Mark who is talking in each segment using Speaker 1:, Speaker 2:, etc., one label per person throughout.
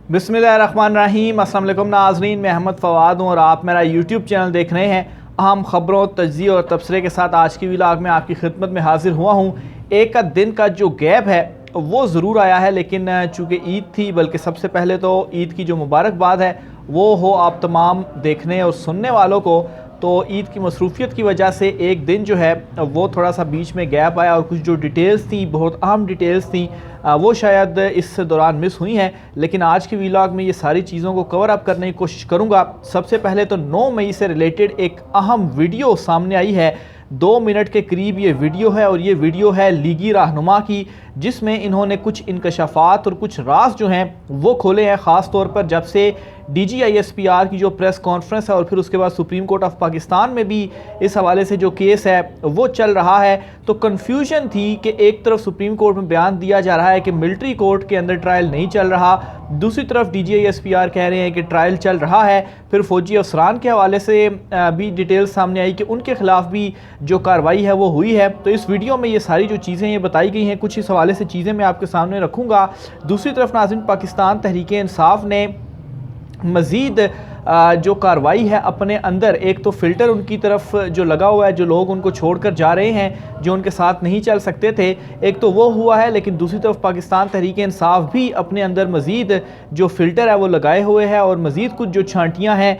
Speaker 1: बिस्मिल्लाहिर्रहमानिर्रहीम। अस्सलाम वालेकुम नाज़रीन, मैं अहमद फ़वाद हूँ और आप मेरा यूट्यूब चैनल देख रहे हैं। अहम ख़बरों, तज्ज़िया और तबसरे के साथ आज की व्लॉग में आपकी खिदमत में हाजिर हुआ हूँ। एक दिन का जो गैप है वो ज़रूर आया है, लेकिन चूँकि ईद थी, बल्कि सबसे पहले तो ईद की जो मुबारकबाद है वो हो आप तमाम देखने और सुनने वालों को। तो ईद की मसरूफ़ियत की वजह से एक दिन जो है वो थोड़ा सा बीच में गैप आया और कुछ जो डिटेल्स थी, बहुत अहम डिटेल्स थी, वो शायद इस दौरान मिस हुई हैं। लेकिन आज की व्लॉग में ये सारी चीज़ों को कवर अप करने की कोशिश करूँगा। सबसे पहले तो 9 मई से रिलेटेड एक अहम वीडियो सामने आई है। 2 मिनट के करीब ये वीडियो है और ये वीडियो है लीगी रहनुमा की, जिसमें इन्होंने कुछ इंकशाफात और कुछ राज जो हैं वो खोले हैं। ख़ास तौर पर जब से DGISPR की जो प्रेस कॉन्फ्रेंस है और फिर उसके बाद सुप्रीम कोर्ट ऑफ पाकिस्तान में भी इस हवाले से जो केस है वो चल रहा है, तो कन्फ्यूजन थी कि एक तरफ सुप्रीम कोर्ट में बयान दिया जा रहा है कि मिलिट्री कोर्ट के अंदर ट्रायल नहीं चल रहा, दूसरी तरफ DGISPR कह रहे हैं कि ट्रायल चल रहा है। फिर फौजी अफसरान के हवाले से भी डिटेल्स सामने आई कि उनके ख़िलाफ़ भी जो कार्रवाई है वो हुई है। तो इस वीडियो में ये सारी जो चीज़ें ये बताई गई हैं, कुछ इस हवाले से चीज़ें मैं आपके सामने रखूँगा। दूसरी तरफ नाज़रीन, पाकिस्तान तहरीक इंसाफ ने मज़ीद जो कार्रवाई है अपने अंदर, एक तो फ़िल्टर उनकी तरफ जो लगा हुआ है, जो लोग उनको छोड़कर जा रहे हैं, जो उनके साथ नहीं चल सकते थे, एक तो वो हुआ है। लेकिन दूसरी तरफ पाकिस्तान तहरीक इंसाफ भी अपने अंदर मज़ीद जो फ़िल्टर है वो लगाए हुए है और मज़ीद कुछ जो छांटियाँ हैं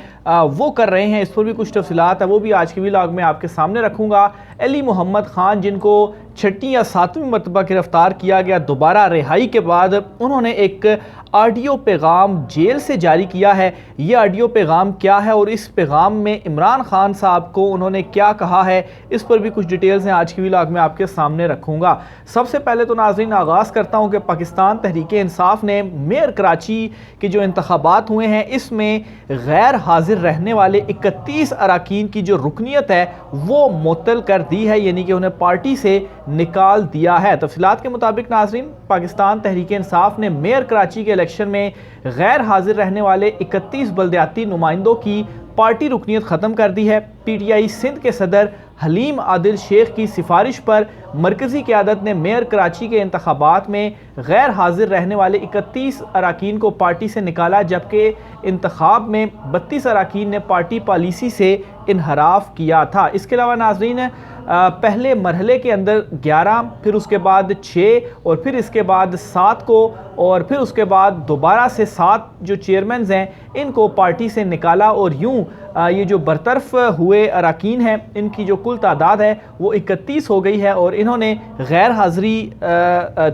Speaker 1: वो कर रहे हैं। इस पर भी कुछ तफसीलात है, वो भी आज की व्लॉग में आपके सामने रखूँगा। अली मोहम्मद ख़ान, जिनको 6ठी या 7वीं मरतबा गिरफ़्तार किया गया, दोबारा रिहाई के बाद उन्होंने एक ऑडियो पैगाम जेल से जारी किया है। ये ऑडियो पैगाम क्या है और इस पैगाम में इमरान खान साहब को उन्होंने क्या कहा है, इस पर भी कुछ डिटेल्स हैं आज की व्लॉग में आपके सामने रखूँगा। सबसे पहले तो नाज़रीन आगाज़ करता हूँ कि पाकिस्तान तहरीक इंसाफ ने मेयर कराची के जो इंतखाबात हुए हैं इसमें गैर हाजिर रहने वाले 31 अरकान की जो रुकनीत है वो मुअत्तल कर दी है, यानी कि उन्हें पार्टी से निकाल दिया है। तफसीलात के मुताबिक नाज़रीन, पाकिस्तान तहरीक इंसाफ ने मेयर कराची के इलेक्शन में गैर हाजिर रहने वाले 31 बल्दियाती नुमाइंदों की पार्टी रुकनीत ख़त्म कर दी है। PTI सिंध के सदर हलीम आदिल शेख की सिफारिश पर मरकज़ी क़यादत ने मेयर कराची के इंतखाबात में गैर हाजिर रहने वाले 31 अरकान को पार्टी से निकाला, जबकि इंतखाब में 32 अरकान ने पार्टी पॉलिसी से इनहराफ किया था। इसके अलावा नाज़रीन, पहले मरहले के अंदर 11, फिर उसके बाद 6 और फिर इसके बाद 7 को, और फिर उसके बाद दोबारा से 7 जो चेयरमैन हैं इनको पार्टी से निकाला और यूँ ये जो बरतरफ हुए अरकान हैं इनकी जो कुल तादाद है वो 31 हो गई है। और इन्होंने गैर हाज़िरी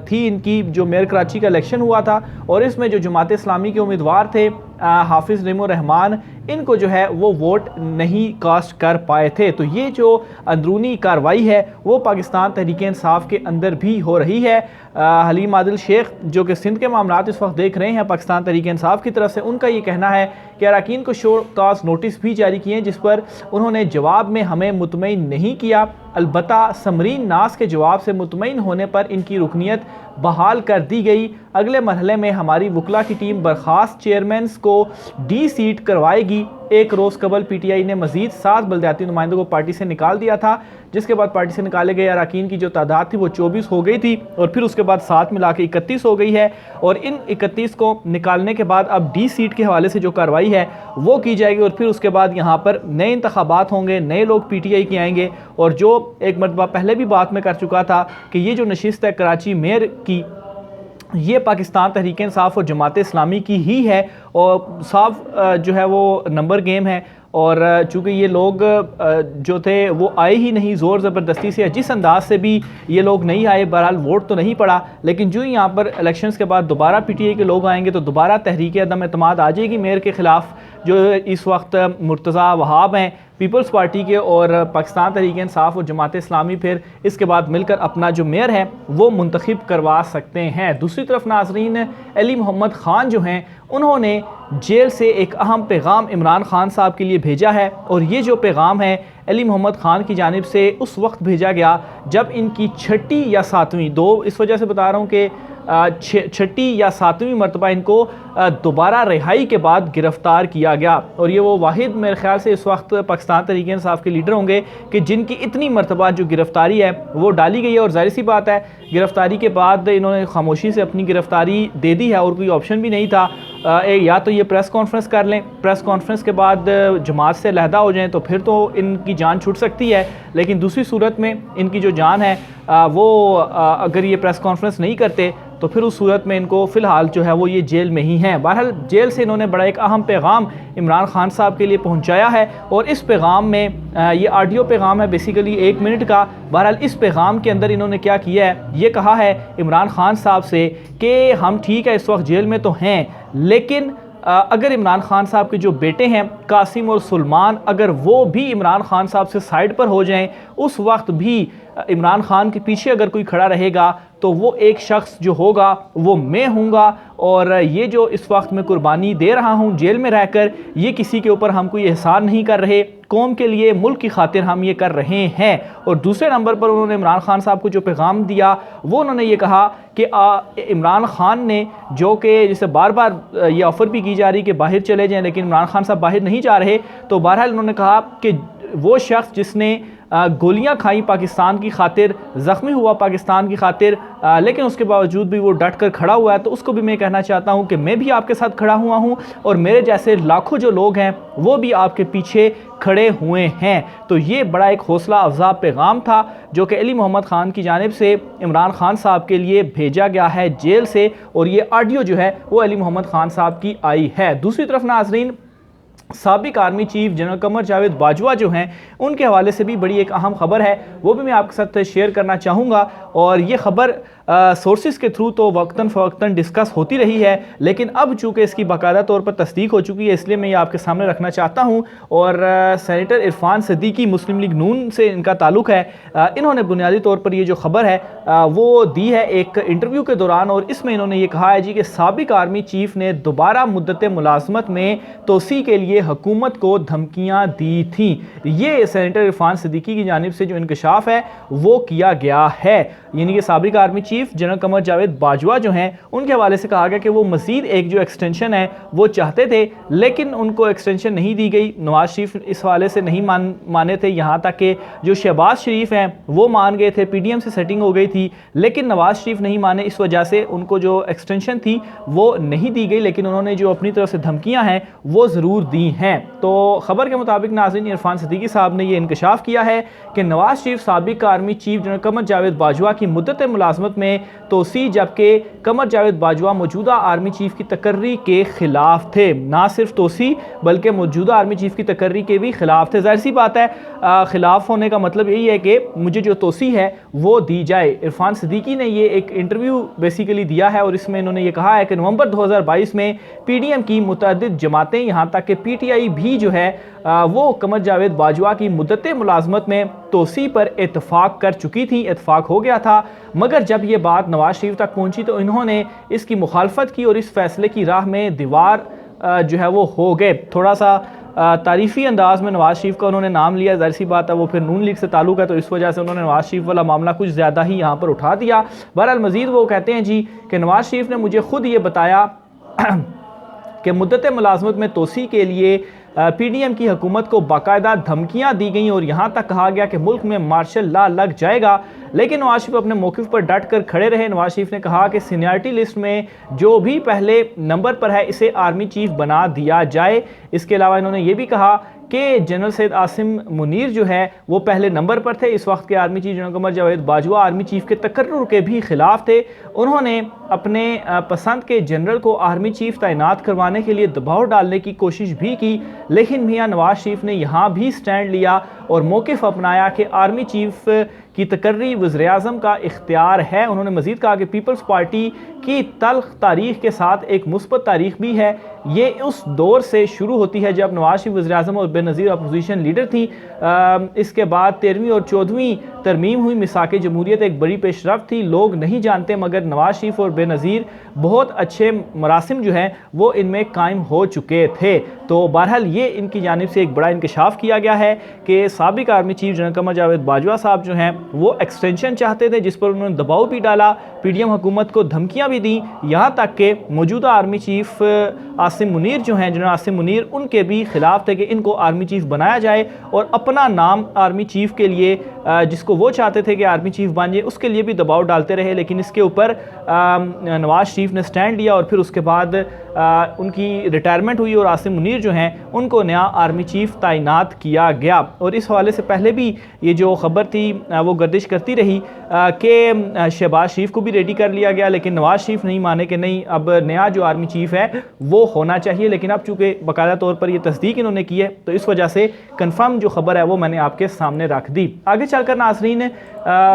Speaker 1: थी इनकी, जो मेयर कराची का इलेक्शन हुआ था और इसमें जो जमात इस्लामी के उम्मीदवार थे हाफिज़ रिमो रहमान, इनको जो है वो वोट नहीं कास्ट कर पाए थे। तो ये जो अंदरूनी कार्रवाई है वो पाकिस्तान तहरीक इंसाफ के अंदर भी हो रही है। हलीम आदिल शेख जो कि सिंध के मामलात इस वक्त देख रहे हैं पाकिस्तान तहरीक इंसाफ की तरफ से, उनका ये कहना है कि अरकान को शो काज नोटिस भी जारी किए, जिस पर उन्होंने जवाब में हमें मुतमईन नहीं किया। अलबत्ता समरीन नास के जवाब से मुतमईन होने पर इनकी रुकनीत बहाल कर दी गई। अगले मरहले में हमारी वकला की टीम बर्खास्त चेयरमैन को डी सीट करवाएगी। एक रोज़ कबल PTI ने मजीद 7 बल्दियाती नुमाइंदों को पार्टी से निकाल दिया था, जिसके बाद पार्टी से निकाले गए अरकान की जो तादाद थी वो 24 हो गई थी और फिर उसके बाद 7 मिला के 31 हो गई है। और इन 31 को निकालने के बाद अब डी सीट के हवाले से जो कार्रवाई है वो की जाएगी और फिर उसके बाद यहाँ पर नए इंतखाबात होंगे, नए लोग PTI के आएंगे। और जो एक मरतबा पहले भी बात में कर चुका था कि ये जो नशिस्त है कराची मेयर की, ये पाकिस्तान तहरीक इंसाफ और जमात इस्लामी की ही है और साफ जो है वो नंबर गेम है। और चूँकि ये लोग जो थे वो आए ही नहीं, ज़ोर ज़बरदस्ती से, जिस अंदाज से भी ये लोग नहीं आए, बहरहाल वोट तो नहीं पड़ा। लेकिन जो यहाँ पर इलेक्शंस के बाद दोबारा PTI के लोग आएंगे तो दोबारा तहरीक अदम एतमाद आ जाएगी मेयर के ख़िलाफ़, जो इस वक्त मुर्तज़ा वहाब हैं पीपल्स पार्टी के, और पाकिस्तान तहरीक इंसाफ और जमात इस्लामी फिर इसके बाद मिलकर अपना जो मेयर है वो मुंतखब करवा सकते हैं। दूसरी तरफ नाज़रीन, अली मोहम्मद ख़ान जो हैं उन्होंने जेल से एक अहम पैगाम इमरान खान साहब के लिए भेजा है। और ये जो पैगाम है अली मोहम्मद ख़ान की जानिब से उस वक्त भेजा गया जब इनकी 6ठी या 7वीं, दो इस वजह से बता रहा हूँ कि 6ठी या 7वीं मरतबा इनको दोबारा रिहाई के बाद गिरफ़्तार किया गया। और ये वो वाहिद मेरे ख्याल से इस वक्त पाकिस्तान तहरीक इंसाफ के लीडर होंगे कि जिनकी इतनी मरतबा जो गिरफ़्तारी है वो डाली गई है। और जाहिर सी बात है गिरफ़्तारी के बाद इन्होंने खामोशी से अपनी गिरफ़्तारी दे दी है और कोई ऑप्शन भी नहीं था। या तो ये प्रेस कॉन्फ्रेंस कर लें, प्रेस कॉन्फ्रेंस के बाद जमात से अलहदा हो जाएं तो फिर तो इनकी जान छूट सकती है, लेकिन दूसरी सूरत में इनकी जो जान है वो अगर ये प्रेस कॉन्फ्रेंस नहीं करते तो फिर उस सूरत में इनको फ़िलहाल जो है वो ये जेल में ही हैं। बहरहाल जेल से इन्होंने बड़ा एक अहम पैगाम इमरान खान साहब के लिए पहुंचाया है और इस पैगाम में ये ऑडियो पैगाम है बेसिकली 1 मिनट का। बहरहाल इस पैगाम के अंदर इन्होंने क्या किया है, ये कहा है इमरान खान साहब से कि हम ठीक है इस वक्त जेल में तो हैं, लेकिन अगर इमरान खान साहब के जो बेटे हैं कासिम और सुलेमान, अगर वो भी इमरान खान साहब से साइड पर हो जाएं, उस वक्त भी इमरान खान के पीछे अगर कोई खड़ा रहेगा तो वो एक शख्स जो होगा वो मैं हूँगा, और ये जो इस वक्त मैं कुर्बानी दे रहा हूँ जेल में रहकर, ये किसी के ऊपर हम कोई एहसान नहीं कर रहे, कौम के लिए मुल्क की खातिर हम ये कर रहे हैं। और दूसरे नंबर पर उन्होंने इमरान खान साहब को जो पैगाम दिया वो उन्होंने ये कहा कि इमरान खान ने, जो कि जिसे बार बार ये ऑफ़र भी की जा रही कि बाहर चले जाएं, लेकिन इमरान खान साहब बाहर नहीं जा रहे, तो बहरहाल उन्होंने कहा कि वो शख्स जिसने गोलियां खाई पाकिस्तान की खातिर, ज़ख्मी हुआ पाकिस्तान की खातिर, लेकिन उसके बावजूद भी वो डट कर खड़ा हुआ है, तो उसको भी मैं कहना चाहता हूं कि मैं भी आपके साथ खड़ा हुआ हूं और मेरे जैसे लाखों जो लोग हैं वो भी आपके पीछे खड़े हुए हैं। तो ये बड़ा एक हौसला अफजा पैगाम था जो कि अली मोहम्मद ख़ान की जानिब से इमरान खान साहब के लिए भेजा गया है जेल से, और ये ऑडियो जो है वो अली मोहम्मद ख़ान साहब की आई है। दूसरी तरफ नाज़रीन, साबिक army chief general Qamar Javed Bajwa जो हैं उनके हवाले से भी बड़ी एक अहम खबर है, वो भी मैं आपके साथ शेयर करना चाहूँगा। और ये खबर सोर्सेज के थ्रू तो वक्तन फ़वक्तन डिस्कस होती रही है, लेकिन अब चूँकि इसकी बाकायदा तौर पर तस्दीक हो चुकी है, इसलिए मैं ये आपके सामने रखना चाहता हूँ। और सेनेटर इरफान सिद्दीकी, मुस्लिम लीग नून से इनका ताल्लुक़ है, इन्होंने बुनियादी तौर पर ये जो खबर है वो दी है एक इंटरव्यू के दौरान, और इसमें इन्होंने ये कहा है जी कि साबिक आर्मी चीफ़ ने दोबारा मुद्दत मुलाजमत में तोसी के लिए हुकूमत को धमकियाँ दी थी। ये सेनेटर इरफान सिद्दीकी की जानिब से जो इंकशाफ है वो किया गया है, यानी कि साबिक army chief general Qamar Javed Bajwa जो हैं उनके हवाले से कहा गया कि वो मज़ीद एक जो एक्सटेंशन है वो चाहते थे, लेकिन उनको एक्सटेंशन नहीं दी गई। नवाज शरीफ इस हवाले से नहीं माने थे, यहाँ तक कि जो शहबाज शरीफ हैं वो मान गए थे, PDM से सेटिंग हो गई थी, लेकिन नवाज शरीफ नहीं माने, इस वजह से उनको जो एक्सटेंशन थी वो नहीं दी गई, लेकिन उन्होंने जो अपनी तरफ से धमकियाँ हैं वो ज़रूर दी हैं। तो खबर के मुताबिक नाज़रीन, इरफान सिद्दीकी साहब ने ये इंकशाफ किया है कि नवाज शरीफ साबिक army chief general Qamar Javed Bajwa की मुद्दत मुलाजमत में तोसी, जबकि कमर जावेद बाजवा मौजूदा आर्मी चीफ की तकर्री के खिलाफ थे। ना सिर्फ तोसी बल्कि मौजूदा आर्मी चीफ की तकर्री के भी खिलाफ थे। जाहिर सी बात है, खिलाफ होने का मतलब यही है कि मुझे जो तोसी है वो दी जाए। इरफान सिद्दीकी ने ये एक इंटरव्यू बेसिकली दिया है और इसमें इन्होंने ये कहा है कि नवंबर 2022 में PDM की मुतअद्दिद जमातें, यहाँ तक कि PTI भी जो है वो कमर जावेद बाजवा की मुद्दत मुलाजमत में तोसी पर इतफाक़ कर चुकी थी, इतफाक़ हो गया था, मगर जब ये बात नवाज शरीफ तक पहुँची तो इन्होंने इसकी मुखालफत की और इस फैसले की राह में दीवार जो है वो हो गए। थोड़ा सा तारीफ़ी अंदाज में नवाज शरीफ का उन्होंने नाम लिया, ज़ाहिर सी बात है वो फिर नून लीग से ताल्लुक़ है, तो इस वजह से उन्होंने नवाज शरीफ वाला मामला कुछ ज़्यादा ही यहाँ पर उठा दिया। बहरहाल मज़ीद वो कहते हैं जी कि नवाज शरीफ ने मुझे ख़ुद ये बताया कि मुद्दत मुलाजमत में तोसी के लिए PDM की हुकूमत को बाकायदा धमकियाँ दी गई और यहाँ तक कहा गया कि मुल्क में मार्शल लॉ लग जाएगा, लेकिन नवाज शरीफ अपने मौक़िफ़ पर डट कर खड़े रहे। नवाज शरीफ ने कहा कि सीनियरिटी लिस्ट में जो भी पहले नंबर पर है इसे आर्मी चीफ बना दिया जाए। इसके अलावा इन्होंने ये भी कहा कि जनरल सैयद आसिम मुनीर जो है वो पहले नंबर पर थे। इस वक्त के army chief general Qamar Javed Bajwa army chief के तकर्रुर के भी खिलाफ थे। उन्होंने अपने पसंद के जनरल को आर्मी चीफ तैनात करवाने के लिए दबाव डालने की कोशिश भी की, लेकिन मियां नवाज शरीफ ने यहाँ भी स्टैंड लिया और मौक़िफ़ अपनाया कि आर्मी चीफ की तकर्री वज़ीर-ए-आज़म का इख्तियार है। उन्होंने मज़ीद कहा कि पीपल्स पार्टी की तल्ख़ तारीख़ के साथ एक मुस्बत तारीख़ भी है। ये उस दौर से शुरू होती है जब नवाज शरीफ वज़ीर-ए-आज़म और बेनज़ीर अपोजिशन लीडर थी। इसके बाद 13वीं और 14वीं तरमीम हुई। मिसाक़ जमहूरियत एक बड़ी पेशरफ़्त थी, लोग नहीं जानते, मगर नवाज शरीफ और बेनज़ीर बहुत अच्छे मरासिम जो हैं वो इनमें कायम हो चुके थे। तो बहरहाल ये इनकी जानिब से एक बड़ा इंकशाफ किया गया है कि साबिक army chief general Qamar Javed Bajwa साहब जो हैं वो एक्सटेंशन चाहते थे, जिस पर उन्होंने दबाव भी डाला, PDM हुकूमत को धमकियां भी दी, यहाँ तक कि मौजूदा आर्मी चीफ आसिम मुनीर जो हैं, जनरल आसिम मुनीर, उनके भी खिलाफ थे कि इनको आर्मी चीफ बनाया जाए और अपना नाम आर्मी चीफ के लिए जिसको वो चाहते थे कि आर्मी चीफ बन जाए उसके लिए भी दबाव डालते रहे। लेकिन इसके ऊपर नवाज़ शरीफ ने स्टैंड लिया और फिर उसके बाद उनकी रिटायरमेंट हुई और आसिम मुनीर जो हैं उनको नया आर्मी चीफ तैनात किया गया। और इस हवाले से पहले भी ये जो ख़बर थी वो गर्दिश करती रही कि शहबाज शरीफ को भी रेडी कर लिया गया, लेकिन नवाज़ शरीफ नहीं माने कि नहीं अब नया जो आर्मी चीफ है वो होना चाहिए। लेकिन अब चूँकि बाकायदा तौर पर ये तस्दीक इन्होंने की है तो इस वजह से कन्फर्म जो ख़बर है वो मैंने आपके सामने रख दी। आगे चलकर नाज़रीन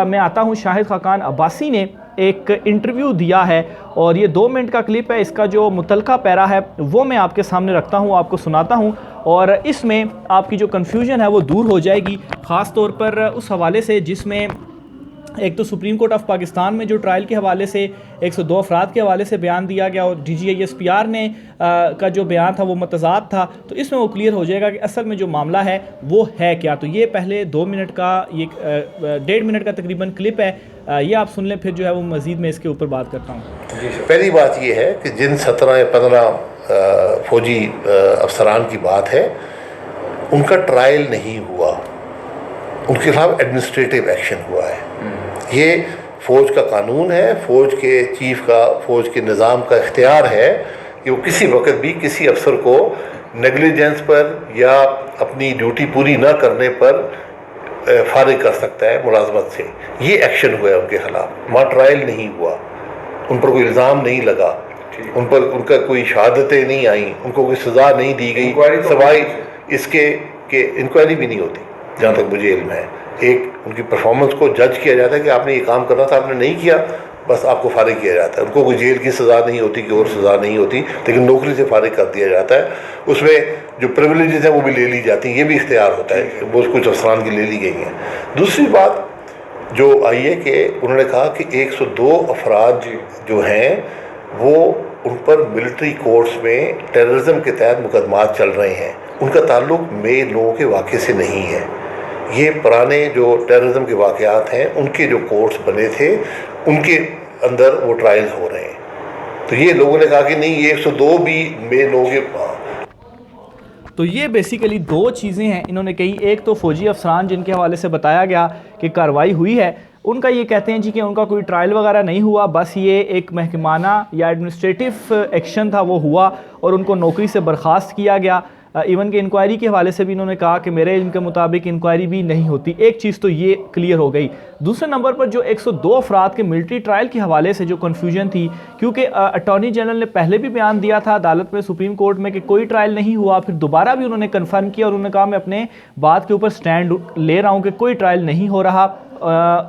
Speaker 1: मैं आता हूँ, शाहिद खाकान अब्बासी ने एक इंटरव्यू दिया है और ये 2 मिनट का क्लिप है। इसका जो मुतलका पैरा है वो मैं आपके सामने रखता हूँ, आपको सुनाता हूँ और इसमें आपकी जो कन्फ्यूजन है वो दूर हो जाएगी, ख़ास तौर पर उस हवाले से जिसमें एक तो सुप्रीम कोर्ट ऑफ पाकिस्तान में जो ट्रायल के हवाले से 102 अफराद के हवाले से बयान दिया गया और DGISPR ने का जो बयान था वो मतज़ाद था। तो इसमें वो क्लियर हो जाएगा कि असल में जो मामला है वो है क्या। तो ये पहले 2 मिनट का ये 1.5 मिनट का तकरीबन क्लिप है, ये आप सुन लें, फिर जो है वो मज़ीद मैं इसके ऊपर बात करता हूँ।
Speaker 2: पहली बात ये है कि जिन 17 या 15 फौजी अफसरान की बात है उनका ट्रायल नहीं हुआ, उनके खिलाफ एडमिनिस्ट्रेटिव एक्शन हुआ है। ये फ़ौज का कानून है, फ़ौज के चीफ़ का, फ़ौज के निज़ाम का इख्तियार है कि वो किसी वक्त भी किसी अफसर को नेग्लिजेंस पर या अपनी ड्यूटी पूरी न करने पर फारिग कर सकता है मुलाजमत से। ये एक्शन हुआ है उनके खिलाफ, वहाँ ट्रायल नहीं हुआ, उन पर कोई इल्ज़ाम नहीं लगा, उन पर उनका कोई शहादतें नहीं आई, उनको कोई सज़ा नहीं दी गई, सवाई इसके कि इंक्वायरी भी नहीं होती जहाँ तक मुझे इल्म है। एक उनकी परफॉर्मेंस को जज किया जाता है कि आपने ये काम करना था, आपने नहीं किया, बस आपको फारिग किया जाता है। उनको कोई जेल की सज़ा नहीं होती कि और सज़ा नहीं होती, लेकिन नौकरी से फारिग कर दिया जाता है। उसमें जो प्रिविलेजेस हैं वो भी ले ली जाती हैं, ये भी इख्तियार होता है, वो कुछ अफसरान की ले ली गई हैं। दूसरी बात जो आई है कि उन्होंने कहा कि 102 अफराद जो हैं वो उन पर मिलिट्री कोर्ट्स में टेररिज्म के तहत मुकदमात चल रहे हैं, उनका ताल्लुक मे 9 के वाक़े से नहीं है। ये पुराने जो टेररिज्म के वाक़यात हैं उनके जो कोर्ट्स बने थे उनके अंदर वो ट्रायल्स हो रहे हैं। तो ये लोगों ने कहा कि नहीं, ये 102 भी मे 9 के।
Speaker 1: तो ये बेसिकली 2 चीज़ें हैं इन्होंने कही। एक तो फ़ौजी अफसरान जिनके हवाले से बताया गया कि कार्रवाई हुई है, उनका ये कहते हैं जी कि उनका कोई ट्रायल वगैरह नहीं हुआ, बस ये एक महकमाना या एडमिनिस्ट्रेटिव एक्शन था वो हुआ और उनको नौकरी से बर्खास्त किया गया। इवन के इंक्वायरी के हवाले से भी इन्होंने कहा कि मेरे इनके मुताबिक इंक्वायरी भी नहीं होती। एक चीज़ तो ये क्लियर हो गई। दूसरे नंबर पर जो 102 अफराद के मिलिट्री ट्रायल के हवाले से जो कन्फ्यूजन थी, क्योंकि अटॉर्नी जनरल ने पहले भी बयान दिया था अदालत में, सुप्रीम कोर्ट में, कि कोई ट्रायल नहीं हुआ, फिर दोबारा भी उन्होंने कन्फर्म किया और उन्होंने कहा मैं अपने बात के ऊपर स्टैंड ले रहा हूँ कि कोई ट्रायल नहीं हो रहा।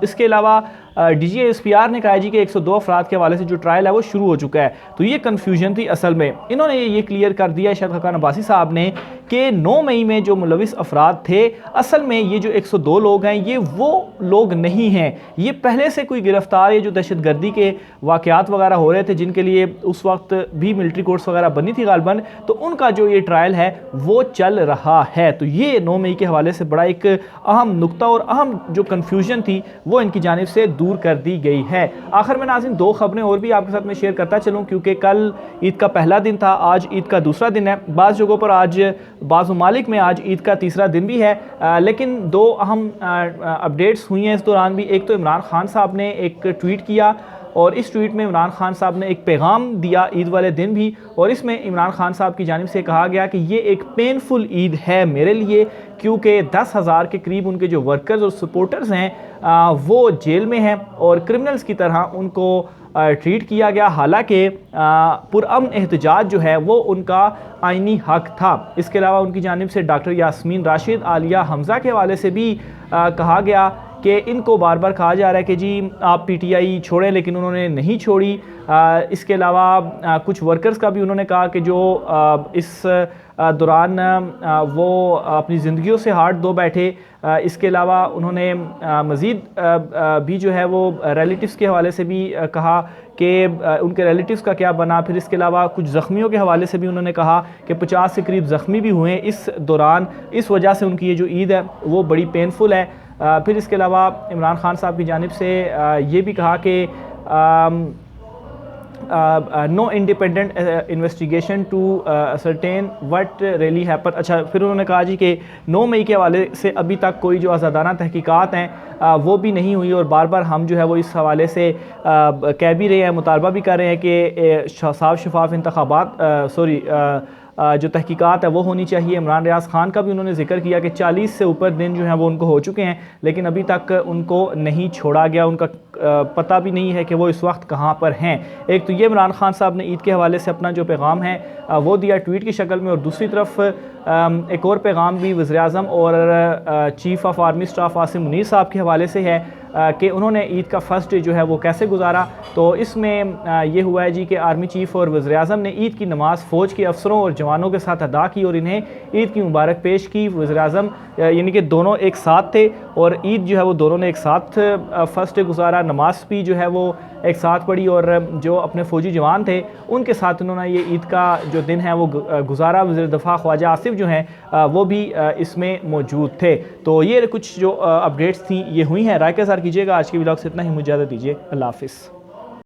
Speaker 1: इसके अलावा DGISPR ने कहा जी कि 102 अफराद के हवाले से जो ट्रायल है वो शुरू हो चुका है। तो ये कन्फ्यूजन थी असल में। इन्होंने ये क्लियर कर दिया शाहिद खाकान अब्बासी साहब ने कि 9 मई में जो मुलविस अफराद थे, असल में ये जो 102 लोग हैं ये वो लोग नहीं हैं, ये पहले से कोई गिरफ्तार, ये जो दहशतगर्दी के वाक़यात वगैरह हो रहे थे जिनके लिए उस वक्त भी मिलिट्री कोर्ट्स वगैरह बनी थी गालबन, तो उनका जो ये ट्रायल है वो चल रहा है। तो ये 9 मई के हवाले से बड़ा एक अहम नुक्ता और अहम जो कन्फ्यूजन थी वो इनकी जानिब से दूर कर दी गई है। आखिर में नाज़रीन 2 खबरें और भी आपके साथ में शेयर करता चलूँ, क्योंकि कल ईद का पहला दिन था, आज ईद का दूसरा दिन है। बाज़ जगहों पर आज बाज़ ममालिक में आज ईद का तीसरा दिन भी है, लेकिन 2 अहम अपडेट्स हुई हैं इस दौरान भी। एक तो इमरान खान साहब ने एक ट्वीट किया और इस ट्वीट में इमरान खान साहब ने एक पैगाम दिया ईद वाले दिन भी, और इसमें इमरान खान साहब की जानिब से कहा गया कि ये एक पेनफुल ईद है मेरे लिए, क्योंकि 10,000 के करीब उनके जो वर्कर्स और सपोर्टर्स हैं वो जेल में हैं और क्रिमिनल्स की तरह उनको ट्रीट किया गया, हालांकि पुरअमन एहतजाज जो है वो उनका आइनी हक था। इसके अलावा उनकी जानिब से डॉक्टर यास्मीन राशिद, आलिया हमज़ा के हवाले से भी कहा गया कि इनको बार बार कहा जा रहा है कि जी आप PTI छोड़ें, लेकिन उन्होंने नहीं छोड़ी। इसके अलावा कुछ वर्कर्स का भी उन्होंने कहा कि जो इस दौरान वो अपनी ज़िंदगियों से हाथ धो बैठे। इसके अलावा उन्होंने मज़ीद भी जो है वो रिलेटिव्स के हवाले से भी कहा कि उनके रिलेटिव्स का क्या बना। फिर इसके अलावा कुछ ज़ख्मियों के हवाले से भी उन्होंने कहा कि 50 के करीब ज़ख्मी भी हुए इस दौरान, इस वजह से उनकी ये जो ईद है वो बड़ी पेनफुल है। फिर इसके अलावा इमरान खान साहब की जानिब से ये भी कहा कि no independent investigation to ascertain what really happen. अच्छा, फिर उन्होंने कहा जी कि 9 मई के हवाले से अभी तक कोई जो आज़ादाना तहकीकात हैं वो भी नहीं हुई, और बार बार हम जो है वो इस हवाले से कह भी रहे हैं, मुतालबा भी कर रहे हैं कि साफ शफाफ इंतखाबात जो तहकीकात है वो होनी चाहिए। इमरान रियाज खान का भी उन्होंने जिक्र किया कि 40 से ऊपर दिन जो हैं वो उनको हो चुके हैं, लेकिन अभी तक उनको नहीं छोड़ा गया, उनका पता भी नहीं है कि वो इस वक्त कहाँ पर हैं। एक तो ये इमरान खान साहब ने ईद के हवाले से अपना जो पैगाम है वो दिया ट्वीट की शक्ल में, और दूसरी तरफ एक और पैगाम भी वज़ीर-ए-आज़म और chief of army staff Asim Munir साहब के हवाले से है कि उन्होंने ईद का फर्स्ट डे जो है वो कैसे गुजारा। तो इसमें ये हुआ है जी कि आर्मी चीफ़ और वज़ीर-ए-आज़म ने ईद की नमाज़ फ़ौज के अफसरों और जवानों के साथ अदा की और इन्हें ईद की मुबारक पेश की। वज़ीर-ए-आज़म यानी कि दोनों एक साथ थे और ईद जो है वो दोनों ने एक साथ फर्स्ट डे गुजारा, नमाज भी जो है वो एक साथ पढ़ी, और जो अपने फ़ौजी जवान थे उनके साथ उन्होंने ये ईद का जो दिन है वो गुजारा। वज़ीर दफ़ा ख्वाजा आसिफ जो हैं वो भी इसमें मौजूद थे। तो ये कुछ जो अपडेट्स थी ये हुई हैं। राय के साथ कीजिएगा। आज की व्लॉग से इतना ही, मुझे इजाज़त दीजिए। अल्लाह हाफ़िज़।